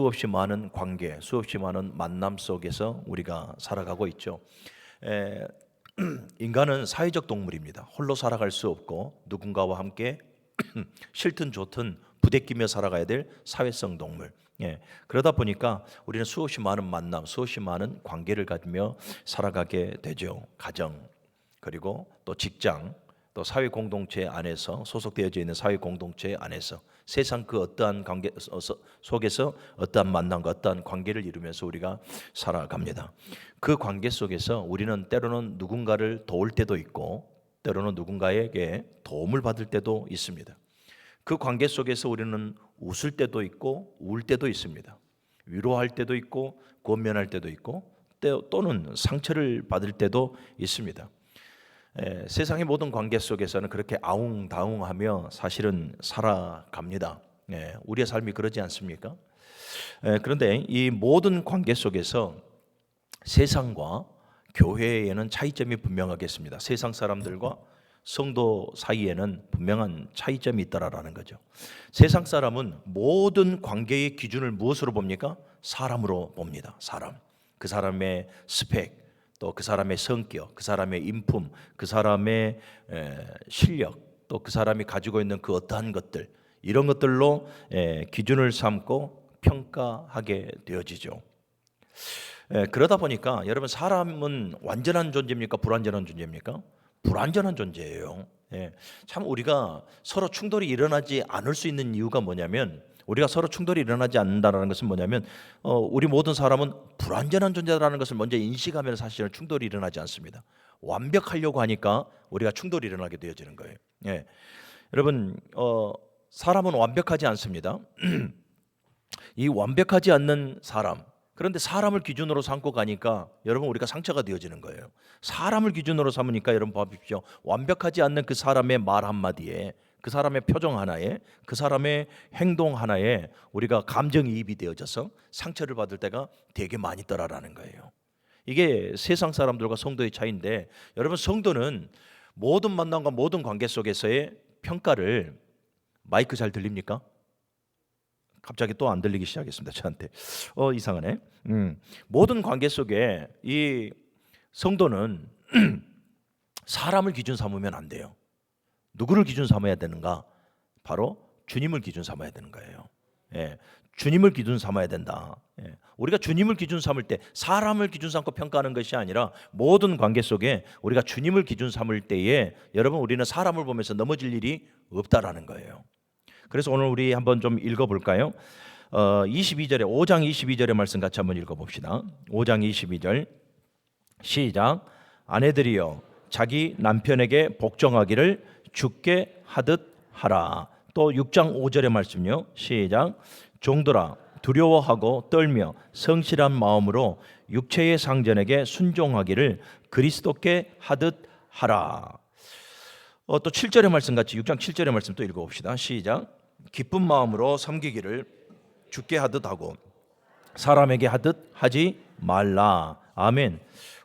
수없이 많은 관계, 수없이 많은 만남 속에서 우리가 살아가고 있죠. 에, 인간은 사회적 동물입니다. 홀로 살아갈 수 없고 누군가와 함께 싫든 좋든 부대끼며 살아가야 될 사회성 동물. 그러다 보니까 우리는 수없이 많은 만남, 수없이 많은 관계를 가지며 살아가게 되죠. 가정, 그리고 또 직장, 또 사회 공동체 안에서 소속되어져 있는 사회 공동체 안에서 세상 그 어떠한 관계 속에서 어떠한 만남과 어떠한 관계를 이루면서 우리가 살아갑니다. 그 관계 속에서 우리는 때로는 누군가를 도울 때도 있고 때로는 누군가에게 도움을 받을 때도 있습니다. 그 관계 속에서 우리는 웃을 때도 있고 울 때도 있습니다. 위로할 때도 있고 권면할 때도 있고 또는 상처를 받을 때도 있습니다. 세상의 모든 관계 속에서는 그렇게 아웅다웅하며 사실은 살아갑니다. 우리의 삶이 그러지 않습니까? 그런데 이 모든 관계 속에서 세상과 교회에는 차이점이 분명하겠습니다. 세상 사람들과 성도 사이에는 분명한 차이점이 있다라는 거죠. 세상 사람은 모든 관계의 기준을 무엇으로 봅니까? 사람으로 봅니다. 사람. 그 사람의 스펙, 또 그 사람의 성격, 그 사람의 인품, 그 사람의 실력, 또 그 사람이 가지고 있는 그 어떠한 것들, 이런 것들로 기준을 삼고 평가하게 되어지죠. 그러다 보니까 여러분, 사람은 완전한 존재입니까? 불완전한 존재입니까? 불완전한 존재예요. 참 우리가 서로 충돌이 일어나지 않을 수 있는 이유가 뭐냐면, 우리가 서로 충돌이 일어나지 않는다는 것은 뭐냐면 우리 모든 사람은 불완전한 존재라는 것을 먼저 인식하면 사실은 충돌이 일어나지 않습니다. 완벽하려고 하니까 우리가 충돌이 일어나게 되어지는 거예요. 여러분, 사람은 완벽하지 않습니다. 이 완벽하지 않는 사람, 그런데 사람을 기준으로 삼고 가니까 여러분 우리가 상처가 되어지는 거예요. 사람을 기준으로 삼으니까 여러분 봐십시오. 완벽하지 않는 그 사람의 말 한마디에, 그 사람의 표정 하나에, 그 사람의 행동 하나에 우리가 감정이입이 되어져서 상처를 받을 때가 되게 많이 있더라라는 거예요. 이게 세상 사람들과 성도의 차이인데, 여러분 성도는 모든 만남과 모든 관계 속에서의 평가를, 마이크 잘 들립니까? 갑자기 또 안 들리기 시작했습니다. 저한테 이상하네. 모든 관계 속에 이 성도는 사람을 기준 삼으면 안 돼요. 누구를 기준 삼아야 되는가? 바로 주님을 기준 삼아야 되는 거예요. 주님을 기준 삼아야 된다. 우리가 주님을 기준 삼을 때 사람을 기준 삼고 평가하는 것이 아니라 모든 관계 속에 우리가 주님을 기준 삼을 때에 여러분 우리는 사람을 보면서 넘어질 일이 없다라는 거예요. 그래서 오늘 우리 한번 좀 읽어볼까요? 22절에 5장 22절의 말씀 같이 한번 읽어봅시다. 5장 22절 시작. 아내들이여 자기 남편에게 복종하기를 주께 하듯 하라. 또 6장 5절의 말씀요. 시작. 종들아 두려워하고 떨며 성실한 마음으로 육체의 상전에게 순종하기를 그리스도께 하듯 하라. 또 7절의 말씀 같이 6장 7절의 말씀 또 읽어봅시다. 시작. 기쁜 마음으로 섬기기를 주께 하듯 하고 사람에게 하듯 하지 말라. 아멘.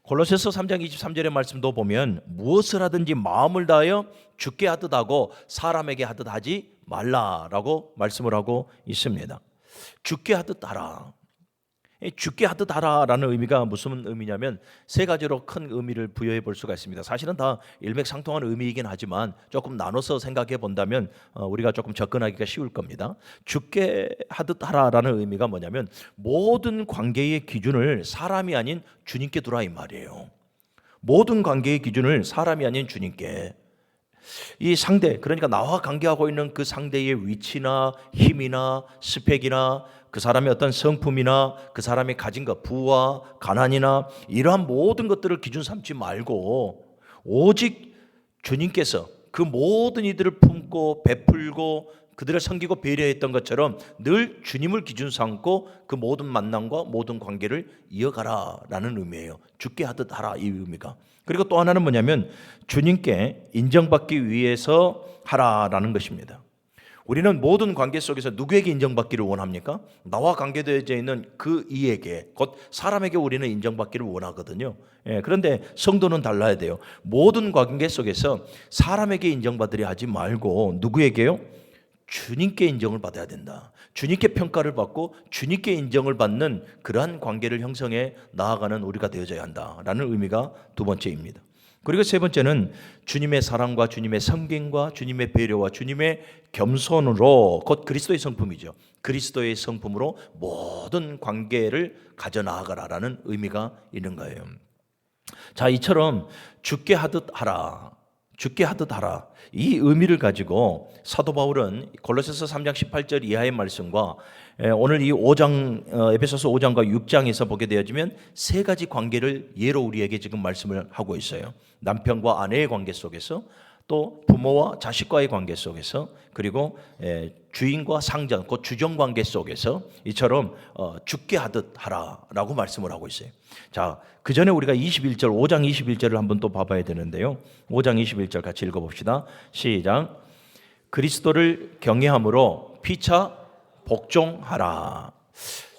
골로새서 3장 23절의 말씀도 보면 무엇을 하든지 마음을 다하여 주께 하듯 하고 사람에게 하듯 하지 말라라고 말씀을 하고 있습니다. 주께 하듯 하라. 주께 하듯 하라라는 의미가 무슨 의미냐면 세 가지로 큰 의미를 부여해 볼 수가 있습니다. 사실은 다 일맥상통한 의미이긴 하지만 조금 나눠서 생각해 본다면 우리가 조금 접근하기가 쉬울 겁니다. 주께 하듯 하라라는 의미가 뭐냐면 모든 관계의 기준을 사람이 아닌 주님께 두라 이 말이에요. 모든 관계의 기준을 사람이 아닌 주님께. 이 상대, 그러니까 나와 관계하고 있는 그 상대의 위치나 힘이나 스펙이나 그 사람의 어떤 성품이나 그 사람이 가진 것, 부와 가난이나 이러한 모든 것들을 기준 삼지 말고 오직 주님께서 그 모든 이들을 품고 베풀고 그들을 섬기고 배려했던 것처럼 늘 주님을 기준 삼고 그 모든 만남과 모든 관계를 이어가라라는 의미예요. 주께 하듯 하라, 이 의미가. 그리고 또 하나는 뭐냐면 주님께 인정받기 위해서 하라라는 것입니다. 우리는 모든 관계 속에서 누구에게 인정받기를 원합니까? 나와 관계되어져 있는 그 이에게, 곧 사람에게 우리는 인정받기를 원하거든요. 그런데 성도는 달라야 돼요. 모든 관계 속에서 사람에게 인정받으려 하지 말고 누구에게요? 주님께 인정을 받아야 된다. 주님께 평가를 받고 주님께 인정을 받는 그러한 관계를 형성해 나아가는 우리가 되어져야 한다라는 의미가 두 번째입니다. 그리고 세 번째는 주님의 사랑과 주님의 섬김과 주님의 배려와 주님의 겸손으로, 곧 그리스도의 성품이죠. 그리스도의 성품으로 모든 관계를 가져나가라라는 의미가 있는 거예요. 자, 이처럼 죽게 하듯 하라, 죽게 하듯 하라, 이 의미를 가지고 사도 바울은 골로새서 3장 18절 이하의 말씀과 오늘 이 5장 에베소서 5장과 6장에서 보게 되어지면 세 가지 관계를 예로 우리에게 지금 말씀을 하고 있어요. 남편과 아내의 관계 속에서, 또 부모와 자식과의 관계 속에서, 그리고 주인과 상전, 곧 주정 관계 속에서 이처럼 죽게 하듯 하라라고 말씀을 하고 있어요. 자, 그 전에 우리가 21절, 5장 21절을 한번 또 봐봐야 되는데요. 5장 21절 같이 읽어봅시다. 시작. 그리스도를 경외함으로 피차 복종하라.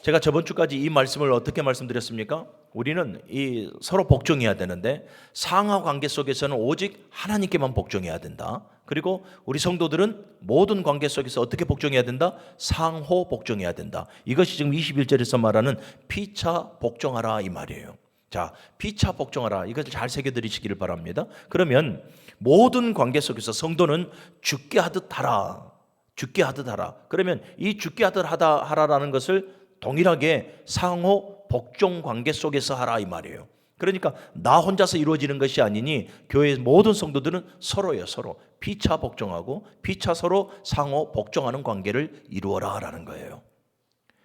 제가 저번 주까지 이 말씀을 어떻게 말씀드렸습니까? 우리는 이 서로 복종해야 되는데 상하 관계 속에서는 오직 하나님께만 복종해야 된다. 그리고 우리 성도들은 모든 관계 속에서 어떻게 복종해야 된다? 상호 복종해야 된다. 이것이 지금 21절에서 말하는 피차 복종하라 이 말이에요. 자, 피차 복종하라, 이것을 잘 새겨드리시기를 바랍니다. 그러면 모든 관계 속에서 성도는 죽게 하듯 하라, 죽게 하듯 하라. 그러면 이 죽게 하듯 하라라는 것을 동일하게 상호 복종 관계 속에서 하라 이 말이에요. 그러니까 나 혼자서 이루어지는 것이 아니니 교회의 모든 성도들은 서로예요. 서로 피차 복종하고 피차 서로 상호 복종하는 관계를 이루어라라는 거예요.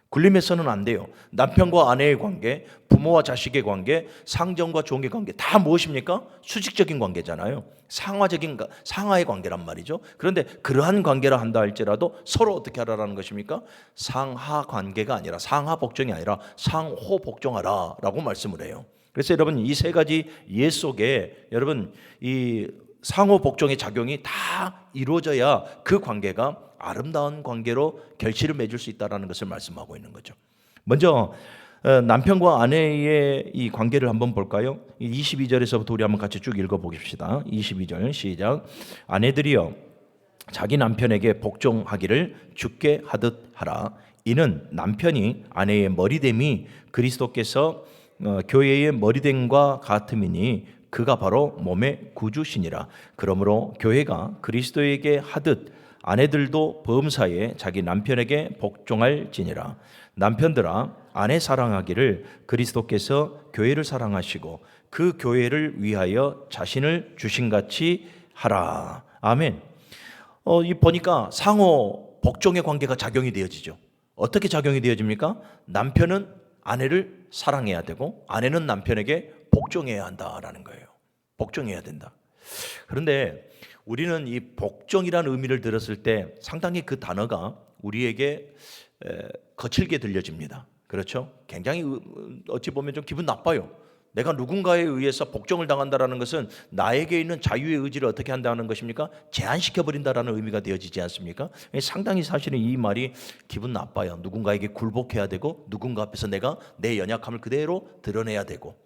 굴림해서는 안 돼요. 남편과 아내의 관계, 부모와 자식의 관계, 상전과 종의 관계 다 무엇입니까? 수직적인 관계잖아요. 상하의 관계란 말이죠. 그런데 그러한 관계라 한다 할지라도 서로 어떻게 하라라는 것입니까? 상하 관계가 아니라, 상하 복종이 아니라 상호 복종하라라고 말씀을 해요. 그래서 여러분, 이 세 가지 예 속에 여러분 이 상호 복종의 작용이 다 이루어져야 그 관계가 아름다운 관계로 결실을 맺을 수 있다는 것을 말씀하고 있는 거죠. 먼저 남편과 아내의 이 관계를 한번 볼까요? 22절에서부터 우리 한번 같이 쭉 읽어보십시다. 22절 시작. 아내들이여 자기 남편에게 복종하기를 죽게 하듯 하라. 이는 남편이 아내의 머리됨이 그리스도께서 교회의 머리됨과 같음이니 그가 바로 몸의 구주시니라. 그러므로 교회가 그리스도에게 하듯 아내들도 범사에 자기 남편에게 복종할지니라. 남편들아 아내 사랑하기를 그리스도께서 교회를 사랑하시고 그 교회를 위하여 자신을 주신같이 하라. 아멘. 이 보니까 상호 복종의 관계가 작용이 되어지죠. 어떻게 작용이 되어집니까? 남편은 아내를 사랑해야 되고 아내는 남편에게 복종해야 한다라는 거예요. 복종해야 된다. 그런데 우리는 이 복종이라는 의미를 들었을 때 상당히 그 단어가 우리에게 거칠게 들려집니다. 그렇죠? 굉장히 어찌 보면 좀 기분 나빠요. 내가 누군가에 의해서 복종을 당한다는 것은 나에게 있는 자유의 의지를 어떻게 한다는 것입니까? 제한시켜버린다는 의미가 되어지지 않습니까? 상당히 사실은 이 말이 기분 나빠요. 누군가에게 굴복해야 되고 누군가 앞에서 내가 내 연약함을 그대로 드러내야 되고,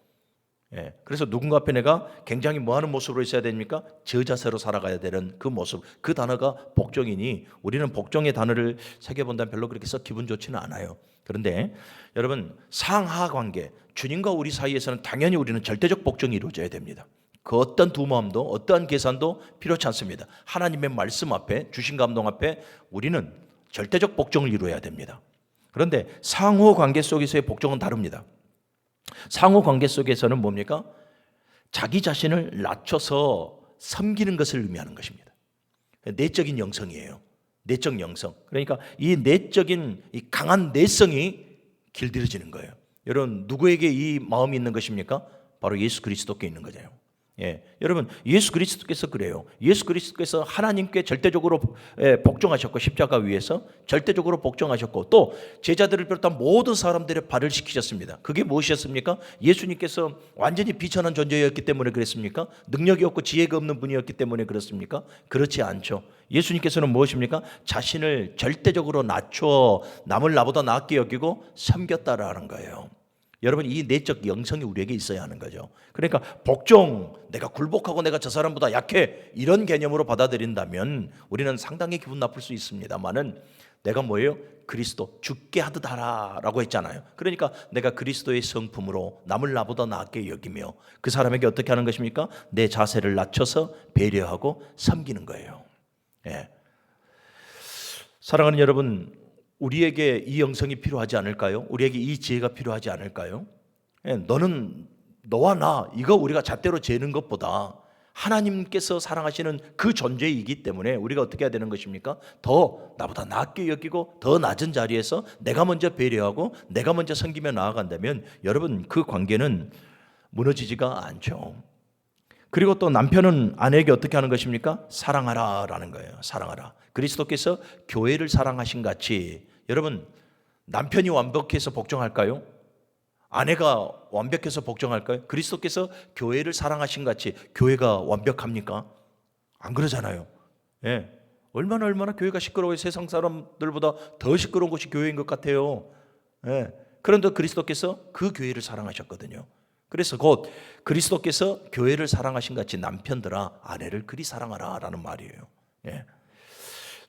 그래서 누군가 앞에 내가 굉장히 뭐하는 모습으로 있어야 됩니까? 저자세로 살아가야 되는 그 모습, 그 단어가 복종이니 우리는 복종의 단어를 새겨본다면 별로 그렇게 썩 기분 좋지는 않아요. 그런데 여러분, 상하 관계, 주님과 우리 사이에서는 당연히 우리는 절대적 복종이 이루어져야 됩니다. 그 어떤 두려움도 어떠한 계산도 필요치 않습니다. 하나님의 말씀 앞에, 주신 감동 앞에 우리는 절대적 복종을 이루어야 됩니다. 그런데 상호 관계 속에서의 복종은 다릅니다. 상호 관계 속에서는 뭡니까? 자기 자신을 낮춰서 섬기는 것을 의미하는 것입니다. 내적인 영성이에요. 내적 영성. 그러니까 이 내적인 이 강한 내성이 길들여지는 거예요. 여러분, 누구에게 이 마음이 있는 것입니까? 바로 예수 그리스도께 있는 거잖아요. 여러분, 예수 그리스도께서 그래요. 예수 그리스도께서 하나님께 절대적으로 복종하셨고, 십자가 위에서 절대적으로 복종하셨고, 또 제자들을 비롯한 모든 사람들의 발을 씻기셨습니다. 그게 무엇이었습니까? 예수님께서 완전히 비천한 존재였기 때문에 그랬습니까? 능력이 없고 지혜가 없는 분이었기 때문에 그렇습니까? 그렇지 않죠. 예수님께서는 무엇입니까? 자신을 절대적으로 낮춰 남을 나보다 낫게 여기고 섬겼다라는 거예요. 여러분, 이 내적 영성이 우리에게 있어야 하는 거죠. 그러니까 복종, 내가 굴복하고 내가 저 사람보다 약해, 이런 개념으로 받아들인다면 우리는 상당히 기분 나쁠 수 있습니다만은, 내가 뭐예요? 그리스도 죽게 하듯 하라라고 했잖아요. 그러니까 내가 그리스도의 성품으로 남을 나보다 낫게 여기며 그 사람에게 어떻게 하는 것입니까? 내 자세를 낮춰서 배려하고 섬기는 거예요. 예. 사랑하는 여러분, 우리에게 이 영성이 필요하지 않을까요? 우리에게 이 지혜가 필요하지 않을까요? 예, 너는 너와 나, 이거 우리가 잣대로 재는 것보다 하나님께서 사랑하시는 그 존재이기 때문에 우리가 어떻게 해야 되는 것입니까? 더 나보다 낫게 여기고 더 낮은 자리에서 내가 먼저 배려하고 내가 먼저 섬기며 나아간다면 여러분, 그 관계는 무너지지가 않죠. 그리고 또 남편은 아내에게 어떻게 하는 것입니까? 사랑하라라는 거예요. 사랑하라. 그리스도께서 교회를 사랑하신 같이, 여러분, 남편이 완벽해서 복종할까요? 아내가 완벽해서 복종할까요? 그리스도께서 교회를 사랑하신 같이 교회가 완벽합니까? 안 그러잖아요. 예. 얼마나 교회가 시끄러워요. 세상 사람들보다 더 시끄러운 곳이 교회인 것 같아요. 예. 그런데 그리스도께서 그 교회를 사랑하셨거든요. 그래서 곧 그리스도께서 교회를 사랑하신 같이 남편들아 아내를 그리 사랑하라라는 말이에요. 예.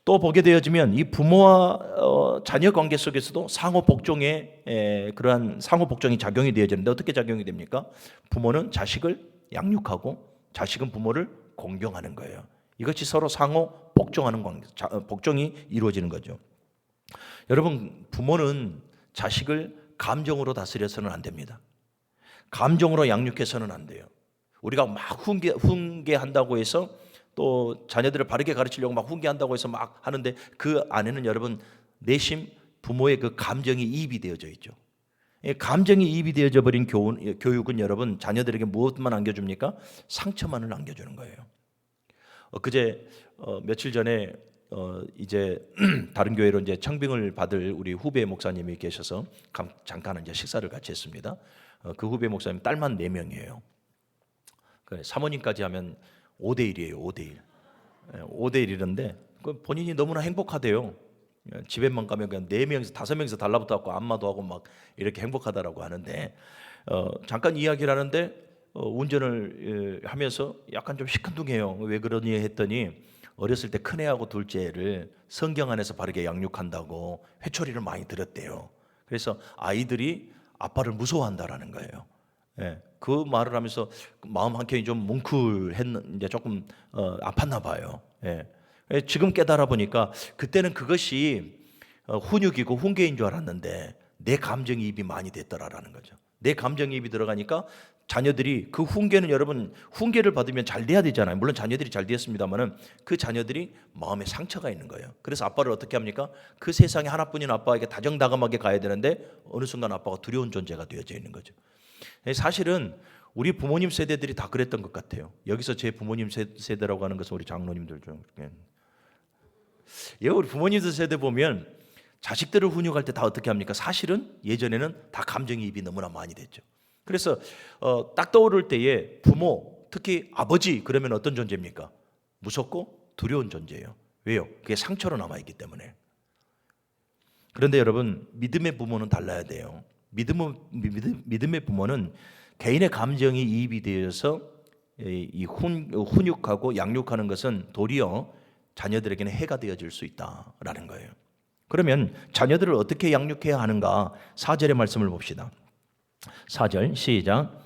또 보게 되어지면 이 부모와 자녀 관계 속에서도 상호 복종의 그러한 상호 복종이 작용이 되어지는데, 어떻게 작용이 됩니까? 부모는 자식을 양육하고 자식은 부모를 공경하는 거예요. 이것이 서로 상호 복종하는 관계, 복종이 이루어지는 거죠. 여러분, 부모는 자식을 감정으로 다스려서는 안 됩니다. 감정으로 양육해서는 안 돼요. 우리가 막 훈계한다고 해서 또 자녀들을 바르게 가르치려고 막 훈계한다고 해서 막 하는데 그 안에는 여러분 내심 부모의 그 감정이 이입이 되어져 있죠. 감정이 이입이 되어져 버린 교육은 여러분 자녀들에게 무엇만 안겨줍니까? 상처만을 안겨주는 거예요. 그제 며칠 전에 이제 다른 교회로 이제 청빙을 받을 우리 후배 목사님이 계셔서 잠깐 이제 식사를 같이 했습니다. 그 후배 목사님 딸만 4명이에요. 사모님까지 하면 5대1이에요. 5대1. 5대1이런데 본인이 너무나 행복하대요. 집에만 가면 그냥 4명에서 5명에서 달라붙어갖고 안마도 하고 막 이렇게 행복하다라고 하는데, 잠깐 이야기를 하는데 운전을 하면서 약간 좀 시큰둥해요. 왜 그러니 했더니 어렸을 때 큰애하고 둘째를 성경 안에서 바르게 양육한다고 회초리를 많이 들었대요. 그래서 아이들이 아빠를 무서워한다라는 거예요. 예, 그 말을 하면서 마음 한켠이 좀 뭉클했는, 이제 조금 아팠나 봐요. 예. 지금 깨달아 보니까 그때는 그것이 훈육이고 훈계인 줄 알았는데 내 감정이입이 많이 됐더라라는 거죠. 내 감정이입이 들어가니까 자녀들이 그 훈계는, 여러분 훈계를 받으면 잘 돼야 되잖아요. 물론 자녀들이 잘 되었습니다만은 그 자녀들이 마음에 상처가 있는 거예요. 그래서 아빠를 어떻게 합니까? 그 세상에 하나뿐인 아빠에게 다정다감하게 가야 되는데 어느 순간 아빠가 두려운 존재가 되어져 있는 거죠. 사실은 우리 부모님 세대들이 다 그랬던 것 같아요. 여기서 제 부모님 세대라고 하는 것은 우리 장로님들 중, 우리 부모님들 세대 보면 자식들을 훈육할 때 다 어떻게 합니까? 사실은 예전에는 다 감정이입이 너무나 많이 됐죠. 그래서 딱 떠오를 때에 부모, 특히 아버지 그러면 어떤 존재입니까? 무섭고 두려운 존재예요. 왜요? 그게 상처로 남아있기 때문에. 그런데 여러분, 믿음의 부모는 달라야 돼요. 믿음의 부모는 개인의 감정이 이입이 되어서 이 훈육하고 양육하는 것은 도리어 자녀들에게는 해가 되어질 수 있다라는 거예요. 그러면 자녀들을 어떻게 양육해야 하는가? 4절의 말씀을 봅시다. 4절 시작.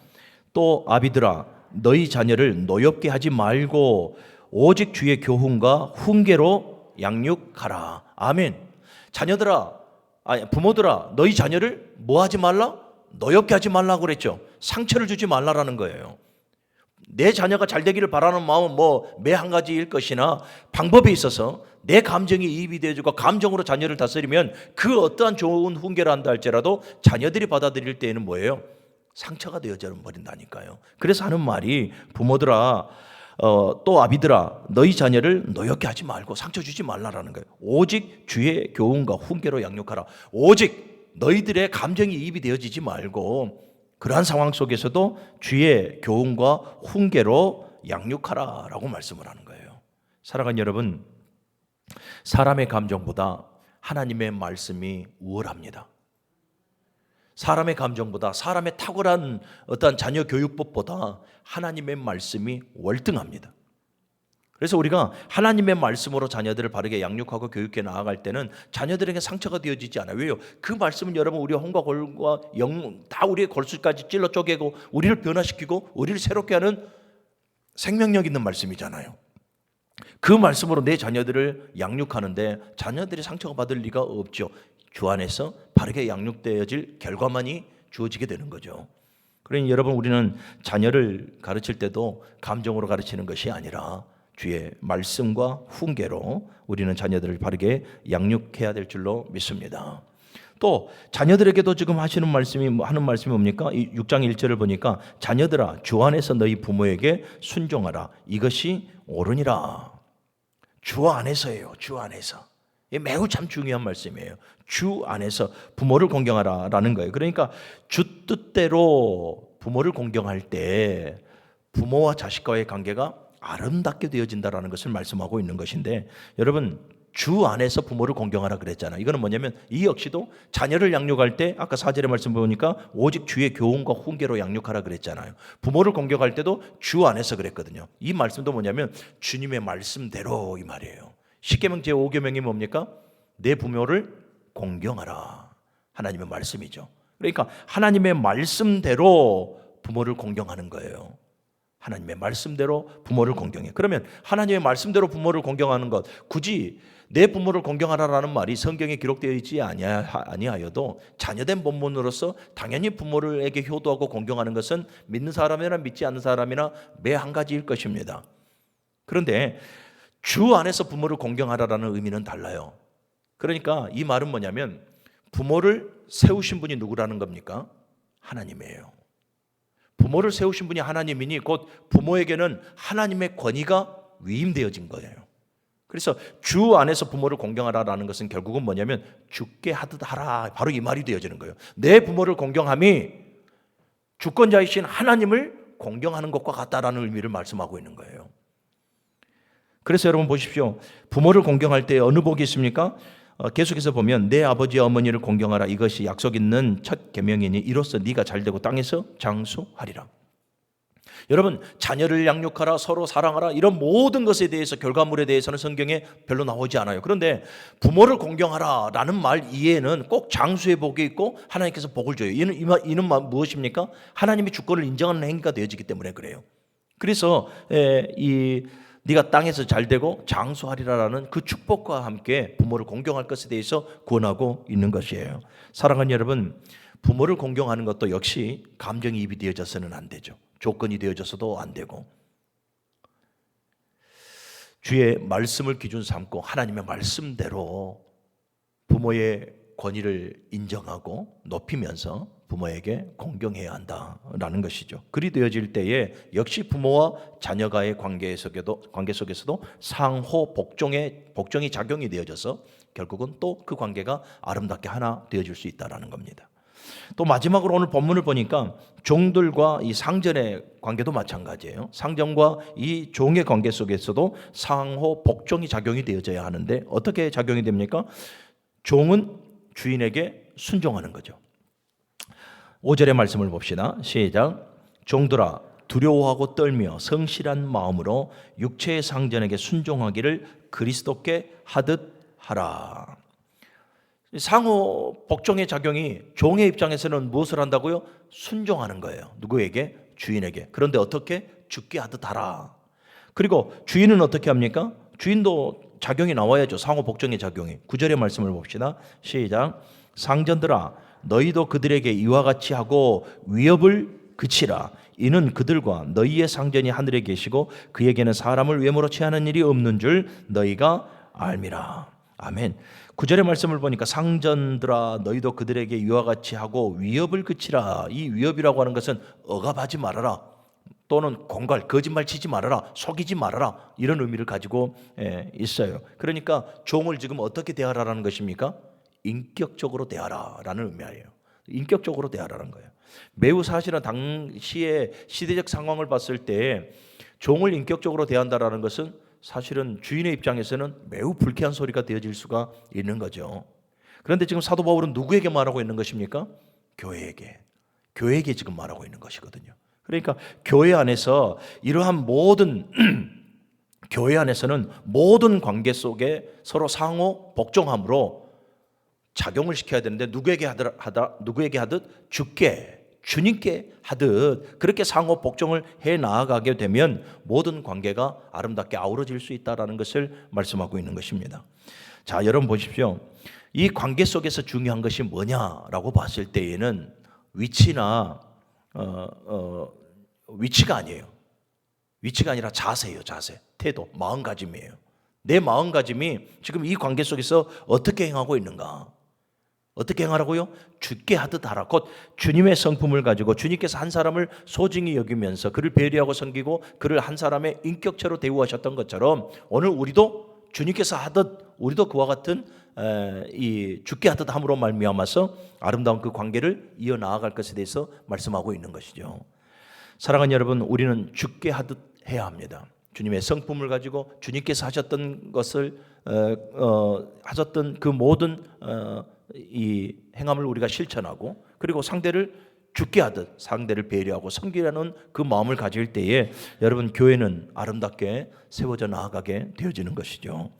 또 아비들아 너희 자녀를 노엽게 하지 말고 오직 주의 교훈과 훈계로 양육하라. 아멘. 자녀들아, 부모들아, 너희 자녀를 뭐 하지 말라? 노엽게 하지 말라고 그랬죠. 상처를 주지 말라라는 거예요. 내 자녀가 잘 되기를 바라는 마음은 매 한 가지일 것이나 방법에 있어서 내 감정이 이입이 되어지고 감정으로 자녀를 다스리면 그 어떠한 좋은 훈계를 한다 할지라도 자녀들이 받아들일 때에는 뭐예요? 상처가 되어져 버린다니까요. 그래서 하는 말이 부모들아 또 아비들아 너희 자녀를 노엽게 하지 말고 상처 주지 말라라는 거예요. 오직 주의 교훈과 훈계로 양육하라. 오직 너희들의 감정이 이입이 되어지지 말고 그러한 상황 속에서도 주의 교훈과 훈계로 양육하라라고 말씀을 하는 거예요. 사랑하는 여러분, 사람의 감정보다 하나님의 말씀이 우월합니다. 사람의 감정보다, 사람의 탁월한 어떠한 자녀 교육법보다 하나님의 말씀이 월등합니다. 그래서 우리가 하나님의 말씀으로 자녀들을 바르게 양육하고 교육해 나아갈 때는 자녀들에게 상처가 되어지지 않아요. 왜요? 그 말씀은 여러분 우리의 혼과 골과 영 다 우리의 골수까지 찔러 쪼개고 우리를 변화시키고 우리를 새롭게 하는 생명력 있는 말씀이잖아요. 그 말씀으로 내 자녀들을 양육하는데 자녀들이 상처가 받을 리가 없죠. 주 안에서 바르게 양육되어질 결과만이 주어지게 되는 거죠. 그러니 여러분, 우리는 자녀를 가르칠 때도 감정으로 가르치는 것이 아니라 주의 말씀과 훈계로 우리는 자녀들을 바르게 양육해야 될 줄로 믿습니다. 또 자녀들에게도 지금 하는 말씀이 뭡니까? 6장 1절을 보니까 자녀들아 주 안에서 너희 부모에게 순종하라. 이것이 옳으니라. 주 안에서예요. 주 안에서. 이게 매우 참 중요한 말씀이에요. 주 안에서 부모를 공경하라라는 거예요. 그러니까 주 뜻대로 부모를 공경할 때 부모와 자식과의 관계가 아름답게 되어진다라는 것을 말씀하고 있는 것인데, 여러분 주 안에서 부모를 공경하라 그랬잖아요. 이거는 뭐냐면 이 역시도 자녀를 양육할 때 아까 4절의 말씀 보니까 오직 주의 교훈과 훈계로 양육하라 그랬잖아요. 부모를 공경할 때도 주 안에서 그랬거든요. 이 말씀도 뭐냐면 주님의 말씀대로 이 말이에요. 십계명 제5계명이 뭡니까? 내 부모를 공경하라. 하나님의 말씀이죠. 그러니까 하나님의 말씀대로 부모를 공경하는 거예요. 하나님의 말씀대로 부모를 공경해. 그러면 하나님의 말씀대로 부모를 공경하는 것, 굳이 내 부모를 공경하라라는 말이 성경에 기록되어 있지 아니하여도 자녀된 본문으로서 당연히 부모에게 효도하고 공경하는 것은 믿는 사람이나 믿지 않는 사람이나 매 한 가지일 것입니다. 그런데 주 안에서 부모를 공경하라라는 의미는 달라요. 그러니까 이 말은 뭐냐면 부모를 세우신 분이 누구라는 겁니까? 하나님이에요. 부모를 세우신 분이 하나님이니 곧 부모에게는 하나님의 권위가 위임되어진 거예요. 그래서 주 안에서 부모를 공경하라라는 것은 결국은 뭐냐면 주께 하듯 하라, 바로 이 말이 되어지는 거예요. 내 부모를 공경함이 주권자이신 하나님을 공경하는 것과 같다라는 의미를 말씀하고 있는 거예요. 그래서 여러분 보십시오. 부모를 공경할 때 어느 복이 있습니까? 계속해서 보면 내 아버지와 어머니를 공경하라. 이것이 약속 있는 첫 계명이니 이로써 네가 잘되고 땅에서 장수하리라. 여러분, 자녀를 양육하라, 서로 사랑하라, 이런 모든 것에 대해서 결과물에 대해서는 성경에 별로 나오지 않아요. 그런데 부모를 공경하라 라는 말 이해에는 꼭 장수의 복이 있고 하나님께서 복을 줘요. 이는 무엇입니까? 하나님의 주권을 인정하는 행위가 되어지기 때문에 그래요. 그래서 네가 땅에서 잘되고 장수하리라라는 그 축복과 함께 부모를 공경할 것에 대해서 권하고 있는 것이에요. 사랑하는 여러분, 부모를 공경하는 것도 역시 감정이입이 되어져서는 안 되죠. 조건이 되어져서도 안 되고, 주의 말씀을 기준 삼고 하나님의 말씀대로 부모의 권위를 인정하고 높이면서 부모에게 공경해야 한다라는 것이죠. 그리 되어질 때에 역시 부모와 자녀가의 관계 속에서도 상호 복종이 작용이 되어져서 결국은 또 그 관계가 아름답게 하나 되어질 수 있다라는 겁니다. 또 마지막으로 오늘 본문을 보니까 종들과 이 상전의 관계도 마찬가지예요. 상전과 이 종의 관계 속에서도 상호 복종이 작용이 되어져야 하는데 어떻게 작용이 됩니까? 종은 주인에게 순종하는 거죠. 5절의 말씀을 봅시다. 시작. 종들아 두려워하고 떨며 성실한 마음으로 육체의 상전에게 순종하기를 그리스도께 하듯 하라. 상호 복종의 작용이 종의 입장에서는 무엇을 한다고요? 순종하는 거예요. 누구에게? 주인에게. 그런데 어떻게? 주께 하듯 하라. 그리고 주인은 어떻게 합니까? 주인도 작용이 나와야죠. 상호 복종의 작용이. 9절의 말씀을 봅시다. 시작. 상전들아 너희도 그들에게 이와 같이 하고 위협을 그치라. 이는 그들과 너희의 상전이 하늘에 계시고 그에게는 사람을 외모로 취하는 일이 없는 줄 너희가 알미라. 아멘. 9절의 말씀을 보니까 상전들아 너희도 그들에게 이와 같이 하고 위협을 그치라. 이 위협이라고 하는 것은 억압하지 말아라, 또는 공갈, 거짓말 치지 말아라, 속이지 말아라, 이런 의미를 가지고 있어요. 그러니까 종을 지금 어떻게 대하라는 것입니까? 인격적으로 대하라라는 의미예요. 인격적으로 대하라는 거예요. 매우 사실은 당시의 시대적 상황을 봤을 때 종을 인격적으로 대한다라는 것은 사실은 주인의 입장에서는 매우 불쾌한 소리가 되어질 수가 있는 거죠. 그런데 지금 사도 바울은 누구에게 말하고 있는 것입니까? 교회에게 지금 말하고 있는 것이거든요. 그러니까 교회 안에서 이러한 모든 교회 안에서는 모든 관계 속에 서로 상호 복종함으로 작용을 시켜야 되는데 누구에게 하듯 주님께 하듯 그렇게 상호 복종을 해 나아가게 되면 모든 관계가 아름답게 아우러질 수 있다라는 것을 말씀하고 있는 것입니다. 자, 여러분 보십시오. 이 관계 속에서 중요한 것이 뭐냐라고 봤을 때에는 위치가 아니에요. 위치가 아니라 자세예요. 자세, 태도, 마음가짐이에요. 내 마음가짐이 지금 이 관계 속에서 어떻게 행하고 있는가? 어떻게 행하라고요? 주께 하듯 하라. 곧 주님의 성품을 가지고 주님께서 한 사람을 소중히 여기면서 그를 배려하고 섬기고 그를 한 사람의 인격체로 대우하셨던 것처럼 오늘 우리도 주님께서 하듯 우리도 그와 같은 이 주께 하듯 함으로 말미암아서 아름다운 그 관계를 이어나아갈 것에 대해서 말씀하고 있는 것이죠. 사랑하는 여러분, 우리는 주께 하듯 해야 합니다. 주님의 성품을 가지고 주님께서 하셨던 것을 하셨던 그 모든 이 행함을 우리가 실천하고 그리고 상대를 주께 하듯 상대를 배려하고 섬기라는 그 마음을 가질 때에 여러분 교회는 아름답게 세워져 나아가게 되어지는 것이죠.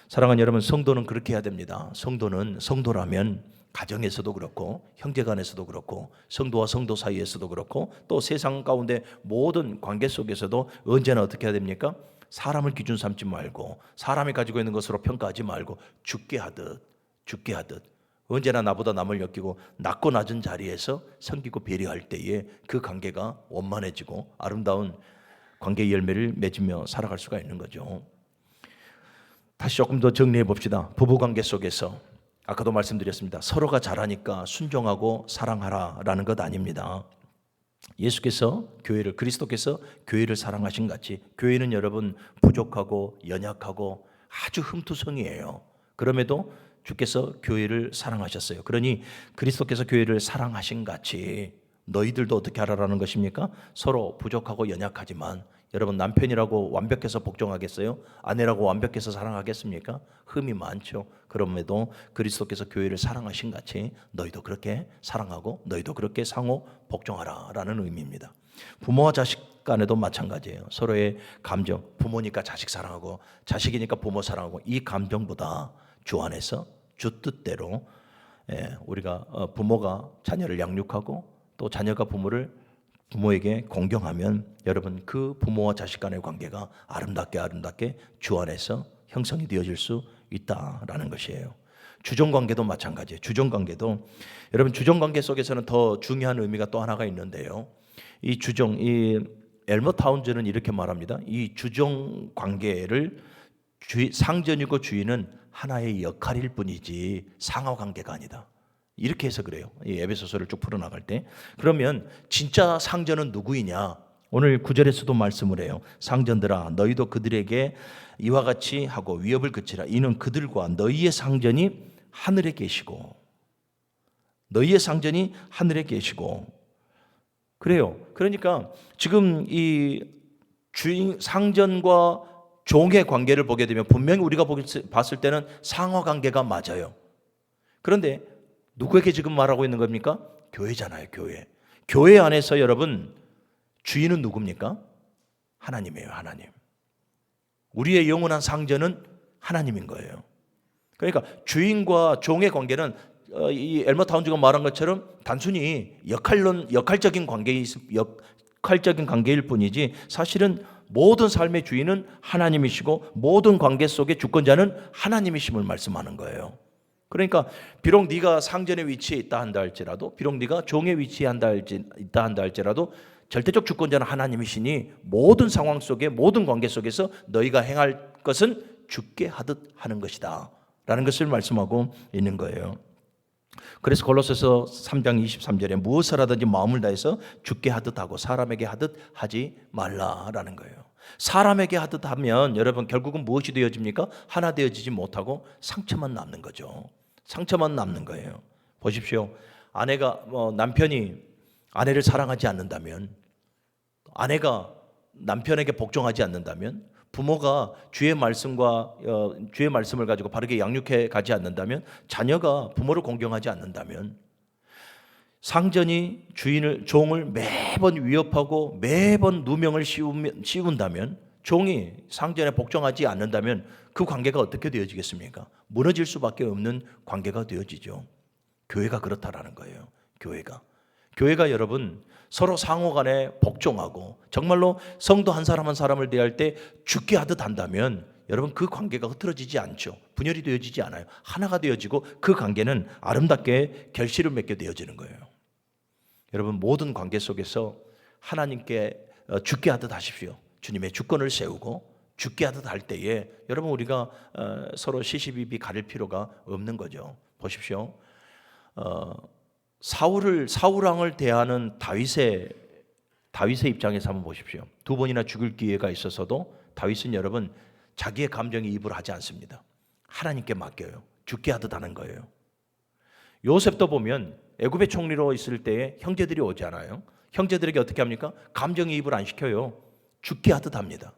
사랑하는 여러분, 성도는 그렇게 해야 됩니다. 성도라면 가정에서도 그렇고 형제간에서도 그렇고 성도와 성도 사이에서도 그렇고 또 세상 가운데 모든 관계 속에서도 언제나 어떻게 해야 됩니까? 사람을 기준 삼지 말고 사람이 가지고 있는 것으로 평가하지 말고 주께 하듯 언제나 나보다 남을 여기고 낮고 낮은 자리에서 섬기고 배려할 때에 그 관계가 원만해지고 아름다운 관계의 열매를 맺으며 살아갈 수가 있는 거죠. 다시 조금 더 정리해 봅시다. 부부관계 속에서 아까도 말씀드렸습니다. 서로가 잘하니까 순종하고 사랑하라라는 것 아닙니다. 그리스도께서 교회를 사랑하신 같이 교회는 여러분 부족하고 연약하고 아주 흠투성이에요. 그럼에도 주께서 교회를 사랑하셨어요. 그러니 그리스도께서 교회를 사랑하신 같이 너희들도 어떻게 하라라는 것입니까? 서로 부족하고 연약하지만 여러분 남편이라고 완벽해서 복종하겠어요? 아내라고 완벽해서 사랑하겠습니까? 흠이 많죠. 그럼에도 그리스도께서 교회를 사랑하신 같이 너희도 그렇게 사랑하고 너희도 그렇게 상호 복종하라라는 의미입니다. 부모와 자식 간에도 마찬가지예요. 서로의 감정, 부모니까 자식 사랑하고 자식이니까 부모 사랑하고 이 감정보다 주 안에서 주 뜻대로 우리가 부모가 자녀를 양육하고 또 자녀가 부모에게 공경하면 여러분 그 부모와 자식 간의 관계가 아름답게 주 안에서 형성이 되어질 수 있다라는 것이에요. 주종관계도 마찬가지예요. 주종관계도 여러분 주종관계 속에서는 더 중요한 의미가 또 하나가 있는데요. 이 엘머 타운즈는 이렇게 말합니다. 이 주종관계를 상전이고 주인은 하나의 역할일 뿐이지 상하관계가 아니다. 이렇게 해서 그래요. 이 에베소서를 쭉 풀어나갈 때. 그러면 진짜 상전은 누구이냐? 오늘 9절에서도 말씀을 해요. 상전들아 너희도 그들에게 이와 같이 하고 위협을 그치라. 이는 그들과 너희의 상전이 하늘에 계시고 그래요. 그러니까 지금 이 주인 상전과 종의 관계를 보게 되면 분명히 우리가 봤을 때는 상하관계가 맞아요. 그런데 누구에게 지금 말하고 있는 겁니까? 교회잖아요. 교회 안에서 여러분 주인은 누굽니까? 하나님이에요. 하나님. 우리의 영원한 상전은 하나님인 거예요. 그러니까 주인과 종의 관계는 이 엘머 타운즈가 말한 것처럼 단순히 역할적인 관계일 뿐이지 사실은 모든 삶의 주인은 하나님이시고 모든 관계 속의 주권자는 하나님이심을 말씀하는 거예요. 그러니까 비록 네가 상전의 위치에 있다 한다 할지라도 비록 네가 종의 위치에 있다 한다 할지라도 절대적 주권자는 하나님이시니 모든 상황 속에 모든 관계 속에서 너희가 행할 것은 주께 하듯 하는 것이다 라는 것을 말씀하고 있는 거예요. 그래서 골로새서 3장 23절에 무엇을 하든지 마음을 다해서 주께 하듯 하고 사람에게 하듯 하지 말라라는 거예요. 사람에게 하듯 하면 여러분 결국은 무엇이 되어집니까? 하나 되어지지 못하고 상처만 남는 거죠. 상처만 남는 거예요. 보십시오. 남편이 아내를 사랑하지 않는다면, 아내가 남편에게 복종하지 않는다면, 부모가 주의 말씀을 가지고 바르게 양육해 가지 않는다면, 자녀가 부모를 공경하지 않는다면, 상전이 종을 매번 위협하고 매번 누명을 씌운다면, 종이 상전에 복종하지 않는다면 그 관계가 어떻게 되어지겠습니까? 무너질 수밖에 없는 관계가 되어지죠. 교회가 그렇다라는 거예요. 교회가 여러분 서로 상호간에 복종하고 정말로 성도 한 사람 한 사람을 대할 때 죽게 하듯 한다면 여러분 그 관계가 흐트러지지 않죠. 분열이 되어지지 않아요. 하나가 되어지고 그 관계는 아름답게 결실을 맺게 되어지는 거예요. 여러분 모든 관계 속에서 하나님께 죽게 하듯 하십시오. 주님의 주권을 세우고 죽게 하듯 할 때에 여러분 우리가 서로 시시비비 가릴 필요가 없는 거죠. 보십시오. 사울 왕을 대하는 다윗의 입장에서 한번 보십시오. 2번이나 죽을 기회가 있어서도 다윗은 여러분 자기의 감정에 입을 하지 않습니다. 하나님께 맡겨요. 죽게 하듯 하는 거예요. 요셉도 보면 애굽의 총리로 있을 때에 형제들이 오잖아요. 형제들에게 어떻게 합니까? 감정에 입을 안 시켜요. 죽게 하듯 합니다.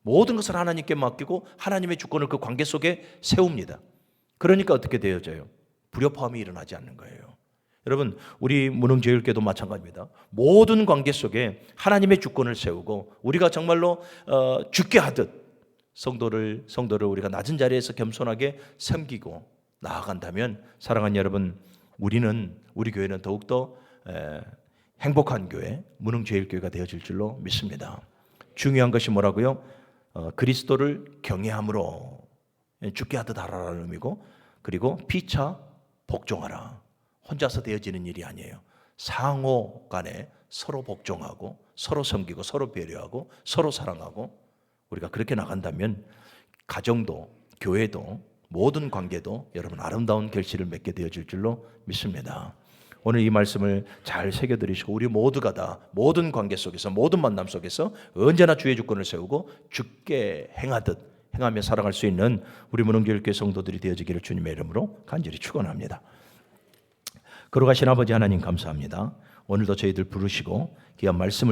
모든 것을 하나님께 맡기고 하나님의 주권을 그 관계 속에 세웁니다. 그러니까 어떻게 되어져요? 불협화음이 일어나지 않는 거예요. 여러분 우리 무능제일교도 마찬가지입니다. 모든 관계 속에 하나님의 주권을 세우고 우리가 정말로 죽게 하듯 성도를 우리가 낮은 자리에서 겸손하게 섬기고 나아간다면 사랑하는 여러분 우리 교회는 더욱더 행복한 교회, 무능제일교회가 되어질 줄로 믿습니다. 중요한 것이 뭐라고요? 그리스도를 경외함으로 죽게 하듯 하라는 의미고, 그리고 피차 복종하라. 혼자서 되어지는 일이 아니에요. 상호 간에 서로 복종하고 서로 섬기고 서로 배려하고 서로 사랑하고 우리가 그렇게 나간다면 가정도 교회도 모든 관계도 여러분 아름다운 결실을 맺게 되어질 줄로 믿습니다. 오늘 이 말씀을 잘 새겨들으시고 우리 모두가 다 모든 관계 속에서 모든 만남 속에서 언제나 주의 주권을 세우고 죽게 행하며 살아갈 수 있는 우리 무능교회 성도들이 되어지기를 주님의 이름으로 간절히 축원합니다. 거룩하신 아버지 하나님 감사합니다. 오늘도 저희들 부르시고 귀한 말씀을